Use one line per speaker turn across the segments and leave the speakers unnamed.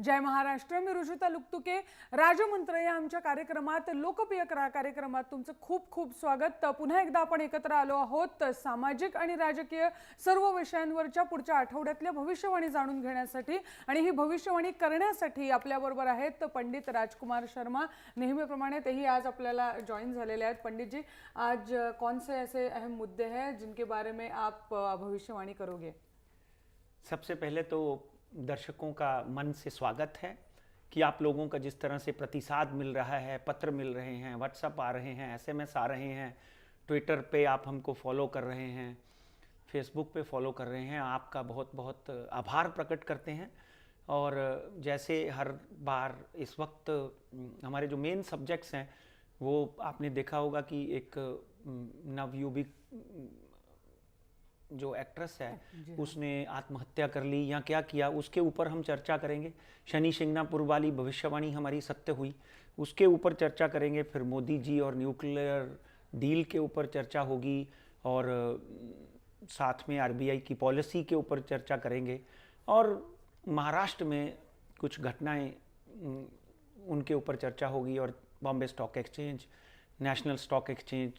जय महाराष्ट्र. मी रुजुता लुकतुके. राजमंत्र या आमच्या कार्यक्रमात लोकप्रिय कार्यक्रमात तुमचं खूप खूप स्वागत. पुन्हा एकदा आपण एकत्र आलो आहोत सामाजिक आणि राजकीय सर्व विषयांवरच्या पुढच्या आठवड्यातल्या भविष्यवाणी जाणून घेण्यासाठी. आणि ही भविष्यवाणी करण्यासाठी आपल्याबरोबर आहेत पंडित राजकुमार शर्मा. नेहमीप्रमाणे तेही आज आपल्याला जॉइन झालेले आहेत. पंडित जी, आज कौन से ऐसे अहम मुद्दे हैं जिनके बारे में आप भविष्यवाणी करोगे?
सबसे पहले तो दर्शकों का मन से स्वागत है कि आप लोगों का जिस तरह से प्रतिसाद मिल रहा है, पत्र मिल रहे हैं, व्हाट्सएप आ रहे हैं, एसएमएस आ रहे हैं, ट्विटर पे आप हमको फॉलो कर रहे हैं, फेसबुक पे फॉलो कर रहे हैं, आपका बहुत बहुत आभार प्रकट करते हैं। और जैसे हर बार इस वक्त हमारे जो मेन सब्जेक्ट्स हैं वो आपने देखा होगा कि एक नवयुवक जो एक्ट्रेस है उसने आत्महत्या कर ली या क्या किया, उसके ऊपर हम चर्चा करेंगे। शनि शिंगणापुर वाली भविष्यवाणी हमारी सत्य हुई, उसके ऊपर चर्चा करेंगे। फिर मोदी जी और न्यूक्लियर डील के ऊपर चर्चा होगी और साथ में आरबीआई की पॉलिसी के ऊपर चर्चा करेंगे। और महाराष्ट्र में कुछ घटनाएं उनके ऊपर चर्चा होगी और Bombay stock exchange, national stock exchange,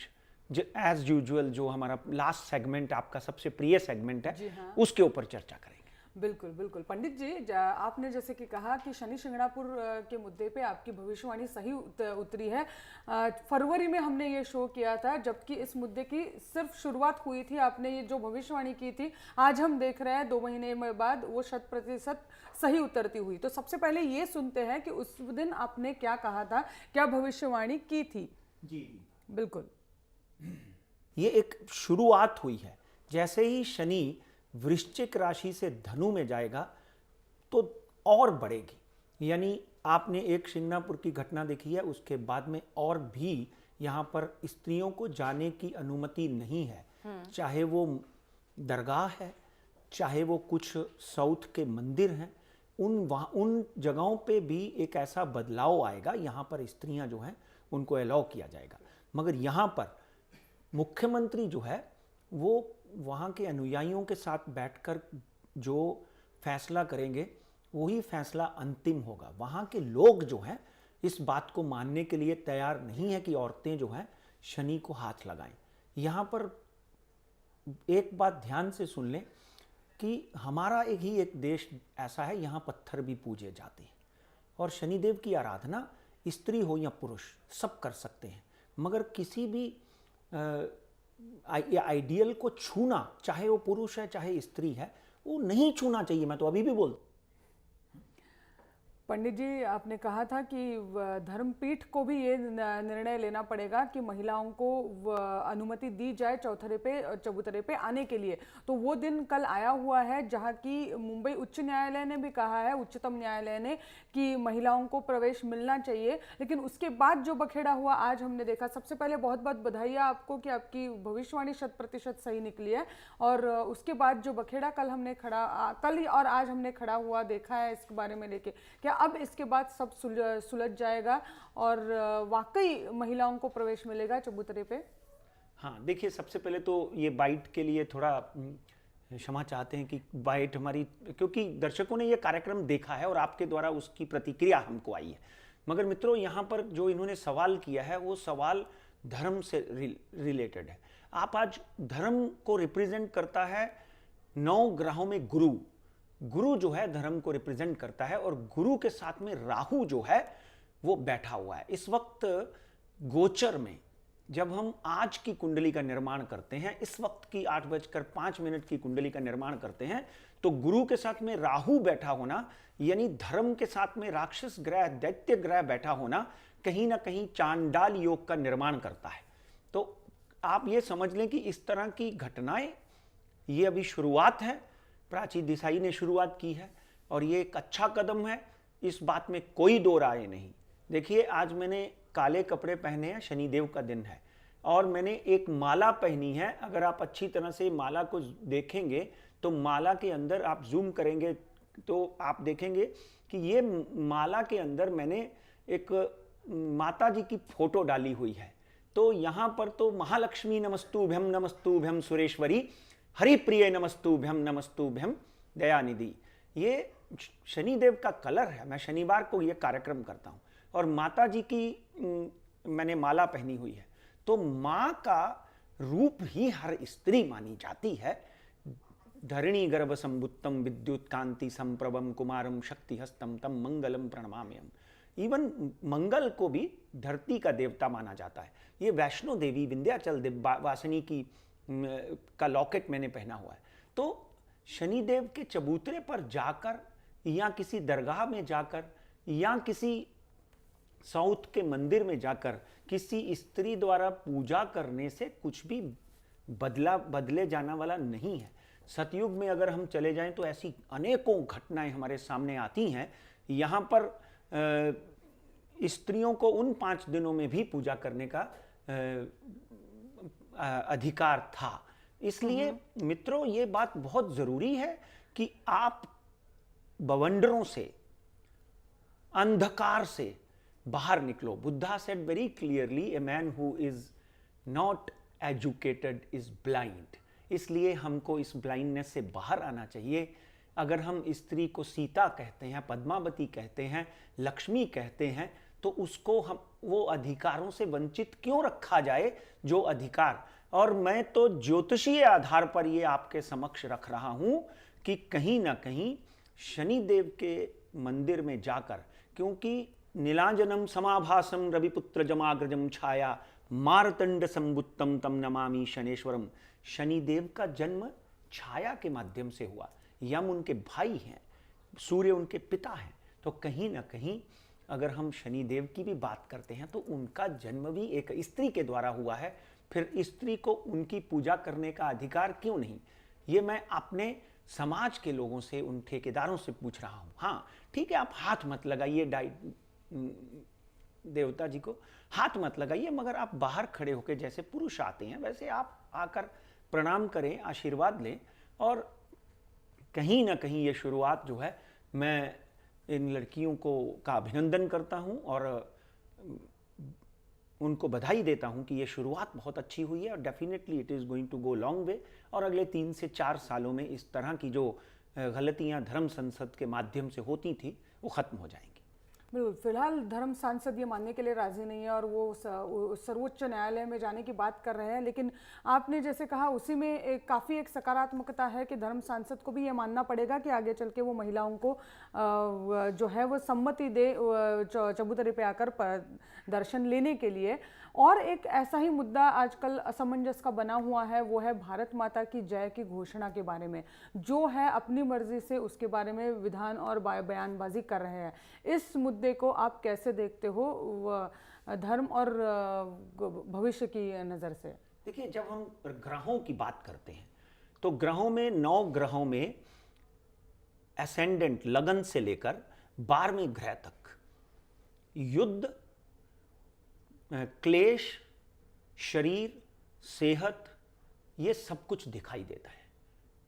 as usual जो हमारा लास्ट सेगमेंट आपका सबसे प्रिय सेगमेंट है,
हाँ।
उसके ऊपर चर्चा करेंगे।
बिल्कुल बिल्कुल पंडित जी, आपने जैसे कि कहा कि शनि शिंगणापुर के मुद्दे पे आपकी भविष्यवाणी सही उतरी है। फरवरी में हमने ये शो किया था, जबकि इस मुद्दे की सिर्फ शुरुआत हुई थी। आपने ये जो भविष्यवाणी की थी, आज हम देख रहे हैं 2 महीने में बाद वो 100% सही उतरती हुई। तो सबसे पहले ये सुनते हैं कि उस दिन आपने क्या कहा था, क्या भविष्यवाणी की थी?
जी
बिल्कुल,
ये एक शुरुआत हुई है। जैसे ही शनि वृश्चिक राशि से धनु में जाएगा तो और बढ़ेगी। यानी आपने एक शिंगणापुर की घटना देखी है, उसके बाद में और भी यहाँ पर स्त्रियों को जाने की अनुमति नहीं है। चाहे वो दरगाह है, चाहे वो कुछ साउथ के मंदिर हैं, उन जगहों पे भी एक ऐसा बदलाव आएगा। यहाँ पर स्त्रियाँ जो हैं उनको अलाउ किया जाएगा। मगर यहाँ पर मुख्यमंत्री जो है वो वहाँ के अनुयायियों के साथ बैठकर जो फैसला करेंगे वही फैसला अंतिम होगा। वहाँ के लोग जो हैं इस बात को मानने के लिए तैयार नहीं है कि औरतें जो हैं शनि को हाथ लगाएं। यहाँ पर एक बात ध्यान से सुन लें कि हमारा एक देश ऐसा है, यहाँ पत्थर भी पूजे जाते हैं और शनिदेव की आराधना स्त्री हो या पुरुष सब कर सकते हैं। मगर किसी भी आइडियल को छूना, चाहे वो पुरुष है चाहे स्त्री है, वो नहीं छूना चाहिए। मैं तो अभी भी बोल।
पंडित जी, आपने कहा था कि धर्मपीठ को भी ये निर्णय लेना पड़ेगा कि महिलाओं को अनुमति दी जाए चबूतरे पे आने के लिए। तो वो दिन कल आया हुआ है जहां की मुंबई उच्च न्यायालय ने भी कहा है, उच्चतम न्यायालय ने, कि महिलाओं को प्रवेश मिलना चाहिए। लेकिन उसके बाद जो बखेड़ा हुआ आज हमने देखा। सबसे पहले बहुत बहुत बधाइयाँ आपको कि आपकी भविष्यवाणी 100% सही निकली है। और उसके बाद जो बखेड़ा कल और आज हमने खड़ा हुआ देखा है, इसके बारे में लेके क्या अब इसके बाद सब सुलझ जाएगा और वाकई महिलाओं को प्रवेश मिलेगा चबूतरे पे?
हाँ, देखिए, सबसे पहले तो ये बाइट के लिए थोड़ा क्षमा चाहते हैं कि बाइट हमारी, क्योंकि दर्शकों ने ये कार्यक्रम देखा है और आपके द्वारा उसकी प्रतिक्रिया हमको आई है। मगर मित्रों, यहाँ पर जो इन्होंने सवाल किया है वो सवाल धर्म से रिलेटेड है। आप आज धर्म को रिप्रेजेंट करता है 9 ग्रहों में गुरु जो है धर्म को रिप्रेजेंट करता है और गुरु के साथ में राहु जो है वो बैठा हुआ है। इस वक्त गोचर में जब हम आज की कुंडली का निर्माण करते हैं, इस वक्त की 8:05 की कुंडली का निर्माण करते हैं, तो गुरु के साथ में राहु बैठा होना, यानी धर्म के साथ में राक्षस ग्रह, दैत्य ग्रह बैठा होना, कहीं ना कहीं चांडाल योग का निर्माण करता है। तो आप ये समझ लें कि इस तरह की घटनाएं, ये अभी शुरुआत है। प्राची देसाई ने शुरुआत की है और ये एक अच्छा कदम है, इस बात में कोई दो राय नहीं। देखिए, आज मैंने काले कपड़े पहने हैं, शनिदेव का दिन है, और मैंने एक माला पहनी है। अगर आप अच्छी तरह से माला को देखेंगे तो माला के अंदर आप जूम करेंगे तो आप देखेंगे कि ये माला के अंदर मैंने एक माता जी की फोटो डाली हुई है। तो यहाँ पर तो महालक्ष्मी नमस्तुभ्यम सुरेश्वरी, हरिप्रिय नमस्तुभ्यम दयानिधि, ये शनिदेव का कलर है, मैं शनिवार को ये कार्यक्रम करता हूँ और माता जी की मैंने माला पहनी हुई है, तो माँ का रूप ही हर स्त्री मानी जाती है। धरणी गर्भ संबुत्तम विद्युत कांति संप्रभम कुमारम शक्ति हस्तम तम मंगलम प्रणमाम्यम। इवन मंगल को भी धरती का देवता माना जाता है। ये वैष्णो देवी विंध्याचल वासिनी की का लॉकेट मैंने पहना हुआ है। तो शनिदेव के चबूतरे पर जाकर या किसी दरगाह में जाकर या किसी साउथ के मंदिर में जाकर किसी स्त्री द्वारा पूजा करने से कुछ भी बदले जाना वाला नहीं है। सतयुग में अगर हम चले जाएं तो ऐसी अनेकों घटनाएं हमारे सामने आती हैं। यहाँ पर स्त्रियों को उन 5 दिनों में भी पूजा करने का अधिकार था। इसलिए मित्रों, ये बात बहुत जरूरी है कि आप बवंडरों से, अंधकार से बाहर निकलो। Buddha said very clearly, a man who is not educated is blind. इसलिए हमको इस ब्लाइंडनेस से बाहर आना चाहिए। अगर हम स्त्री को सीता कहते हैं, पद्मावती कहते हैं, लक्ष्मी कहते हैं, तो उसको हम वो अधिकारों से वंचित क्यों रखा जाए जो अधिकार। और मैं तो ज्योतिषीय आधार पर ये आपके समक्ष रख रहा हूं कि कहीं ना कहीं शनिदेव के मंदिर में जाकर, क्योंकि नीलांजनम समाभासम रविपुत्र जमाग्रजम छाया मारतंड संबुत्तम तम नमामि शनेश्वरम। शनिदेव का जन्म छाया के माध्यम से हुआ। यम उनके भाई हैं, सूर्य उनके पिता हैं। तो कहीं ना कहीं अगर हम शनिदेव की भी बात करते हैं तो उनका जन्म भी एक स्त्री के द्वारा हुआ है। फिर स्त्री को उनकी पूजा करने का अधिकार क्यों नहीं? ये मैं अपने समाज के लोगों से, उन ठेकेदारों से पूछ रहा हूं। हाँ ठीक है, आप हाथ मत लगाइए देवता जी को, हाथ मत लगाइए, मगर आप बाहर खड़े होकर जैसे पुरुष आते हैं वैसे आप आकर प्रणाम करें, आशीर्वाद लें। और कहीं ना कहीं ये शुरुआत जो है, मैं इन लड़कियों का अभिनंदन करता हूं और उनको बधाई देता हूं कि ये शुरुआत बहुत अच्छी हुई है और definitely it is going to go long way. और अगले 3 से 4 सालों में इस तरह की जो गलतियां धर्म संसद के माध्यम से होती थी वो खत्म हो जाएंगी।
बिल्कुल, फिलहाल धर्म सांसद ये मानने के लिए राजी नहीं है और वो सर्वोच्च न्यायालय में जाने की बात कर रहे हैं। लेकिन आपने जैसे कहा उसी में काफ़ी एक सकारात्मकता है कि धर्म सांसद को भी ये मानना पड़ेगा कि आगे चल के वो महिलाओं को जो है वो सम्मति दे चबूतरे पे आकर दर्शन लेने के लिए। और एक ऐसा ही मुद्दा आजकल असमंजस का बना हुआ है, वो है भारत माता की जय की घोषणा के बारे में। जो है अपनी मर्जी से उसके बारे में विधान और बयानबाजी कर रहे हैं। इस मुद्दे को आप कैसे देखते हो धर्म और भविष्य की नज़र से?
देखिए, जब हम ग्रहों की बात करते हैं तो ग्रहों में 9 ग्रहों में एसेंडेंट लगन से लेकर 12वें ग्रह तक युद्ध, क्लेश, शरीर, सेहत, ये सब कुछ दिखाई देता है।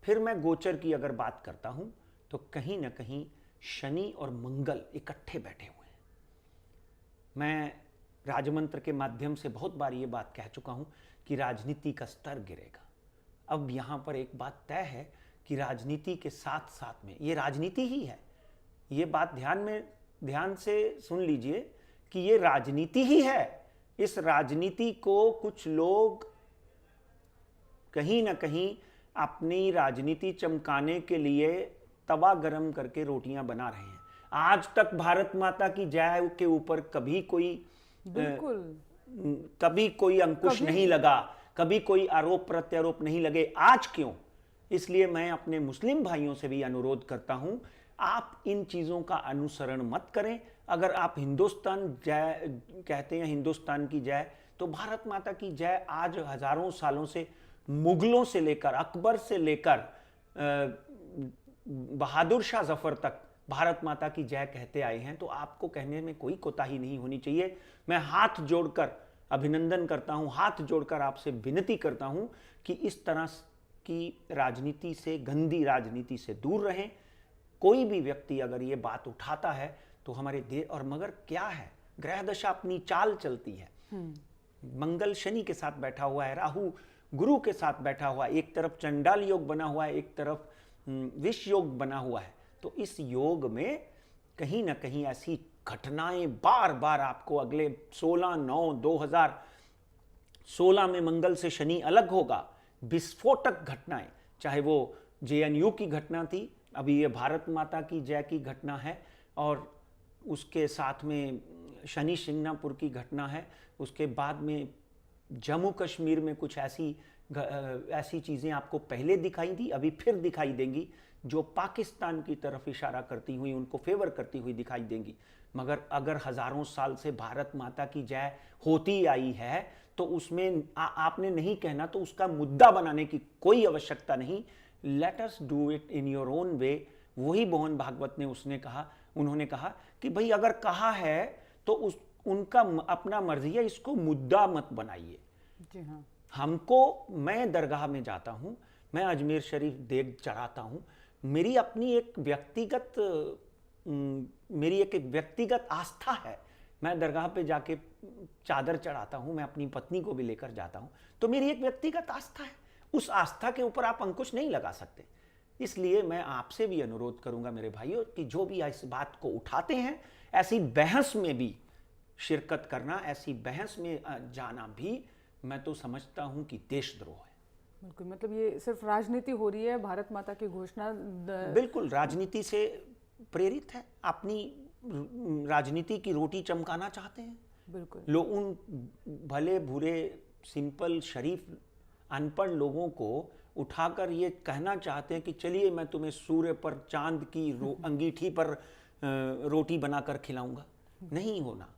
फिर मैं गोचर की अगर बात करता हूं तो कहीं ना कहीं शनि और मंगल इकट्ठे बैठे हुए हैं। मैं राजमंत्र के माध्यम से बहुत बार ये बात कह चुका हूं कि राजनीति का स्तर गिरेगा। अब यहां पर एक बात तय है कि राजनीति के साथ साथ में ये राजनीति ही है। ये बात ध्यान से सुन लीजिए कि ये राजनीति ही है। इस राजनीति को कुछ लोग कहीं ना कहीं अपनी राजनीति चमकाने के लिए तवा गरम करके रोटियां बना रहे हैं। आज तक भारत माता की जय के ऊपर कभी कोई अंकुश नहीं लगा, कभी कोई आरोप प्रत्यारोप नहीं लगे। आज क्यों? इसलिए मैं अपने मुस्लिम भाइयों से भी अनुरोध करता हूं, आप इन चीजों का अनुसरण मत करें। अगर आप हिंदुस्तान जय कहते हैं, हिंदुस्तान की जय, तो भारत माता की जय आज हजारों सालों से, मुगलों से लेकर, अकबर से लेकर बहादुर शाह जफर तक भारत माता की जय कहते आए हैं। तो आपको कहने में कोई कोताही नहीं होनी चाहिए। मैं हाथ जोड़कर अभिनंदन करता हूं, हाथ जोड़कर आपसे विनती करता हूं कि इस तरह की राजनीति से, गंदी राजनीति से दूर रहें। कोई भी व्यक्ति अगर ये बात उठाता है तो हमारे देश, और मगर क्या है, ग्रह दशा अपनी चाल चलती है। मंगल शनि के साथ बैठा हुआ है, राहु गुरु के साथ बैठा हुआ है, एक तरफ चंडाल योग बना हुआ है, एक तरफ विष योग बना हुआ है। तो इस योग में कहीं ना कहीं ऐसी घटनाएं बार बार आपको अगले 16/9/2016 में मंगल से शनि अलग होगा, विस्फोटक घटनाएं, चाहे वो जेएनयू की घटना थी, अभी ये भारत माता की जय की घटना है, और उसके साथ में शनि शिंगणापुर की घटना है, उसके बाद में जम्मू कश्मीर में कुछ ऐसी चीज़ें आपको पहले दिखाई दी, अभी फिर दिखाई देंगी, जो पाकिस्तान की तरफ इशारा करती हुई, उनको फेवर करती हुई दिखाई देंगी। मगर अगर हजारों साल से भारत माता की जय होती आई है तो उसमें आपने नहीं कहना, तो उसका मुद्दा बनाने की कोई आवश्यकता नहीं। Let us do it in your own way. वही मोहन भागवत ने उन्होंने कहा कि भाई अगर कहा है तो उनका अपना मर्जी है, इसको मुद्दा मत बनाइए।
जी हाँ।
मैं दरगाह में जाता हूं, मैं अजमेर शरीफ देग चढ़ाता हूं, मेरी अपनी एक व्यक्तिगत आस्था है। मैं दरगाह पे जाके चादर चढ़ाता हूं, मैं अपनी पत्नी को भी लेकर जाता हूं, तो मेरी एक व्यक्तिगत आस्था है। उस आस्था के ऊपर आप अंकुश नहीं लगा सकते। इसलिए मैं आपसे भी अनुरोध करूंगा मेरे भाइयों कि जो भी इस बात को उठाते हैं, ऐसी बहस में भी शिरकत करना, ऐसी बहस में जाना भी मैं तो समझता हूं कि देशद्रोह है।
बिल्कुल, मतलब ये सिर्फ राजनीति हो रही है, भारत माता की घोषणा
बिल्कुल राजनीति से प्रेरित है, अपनी राजनीति की रोटी चमकाना चाहते हैं।
बिल्कुल,
लोग उन भले बुरे सिंपल शरीफ अनपढ़ लोगों को उठाकर ये कहना चाहते हैं कि चलिए मैं तुम्हें सूर्य पर चांद की अंगीठी पर रोटी बनाकर खिलाऊंगा। नहीं होना।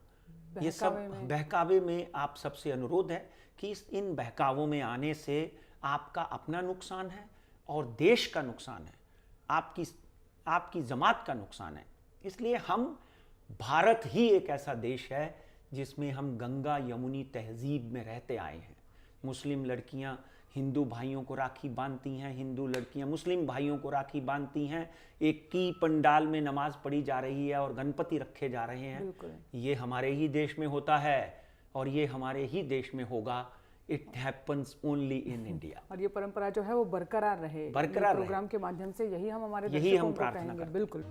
ये सब बहकावे में आप सबसे अनुरोध है कि इन बहकावों में आने से आपका अपना नुकसान है और देश का नुकसान है, आपकी जमात का नुकसान है। इसलिए भारत ही एक ऐसा देश है जिसमें हम गंगा यमुनी तहजीब में रहते आए हैं। मुस्लिम लड़कियां हिंदू भाइयों को राखी बांधती हैं, हिंदू लड़कियां मुस्लिम भाइयों को राखी बांधती हैं, एक की पंडाल में नमाज पढ़ी जा रही है और गणपति रखे जा रहे हैं। ये हमारे ही देश में होता है और ये हमारे ही देश में होगा। It happens only in India.
और ये परंपरा जो है वो बरकरार रहे। प्रोग्राम के माध्यम से यही हम हमारे
यही हम
दर्शकों को
प्रार्थना
कहेंगे। बिल्कुल।